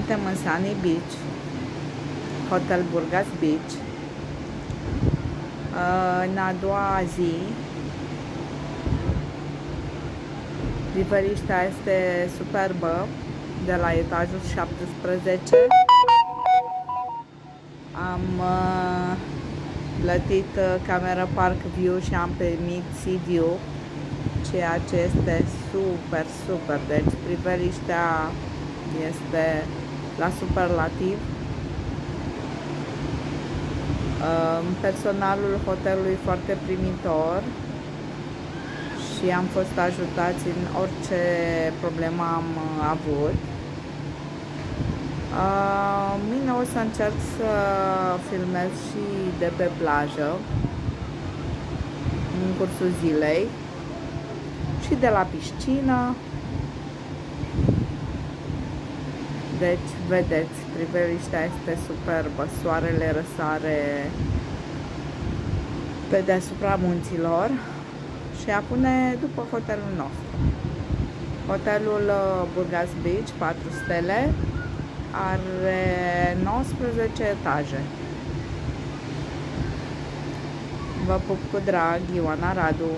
Suntem în Sunny Beach, Hotel Burgas Beach. În a doua zi, priveliștea este superbă de la etajul 17. Am plătit camera Park View și am primit Sea View, ceea ce este super, super. Deci priveliștea este la superlativ. Personalul hotelului foarte primitor și am fost ajutați în orice problemă am avut. Mine o să încerc să filmez și de pe plajă în cursul zilei și de la piscină. Deci, vedeți, priveliștea este superbă, soarele răsare pe deasupra munților și apune după hotelul nostru. Hotelul Burgas Beach, 4 stele, are 19 etaje. Vă pup cu drag, Ioana Radu.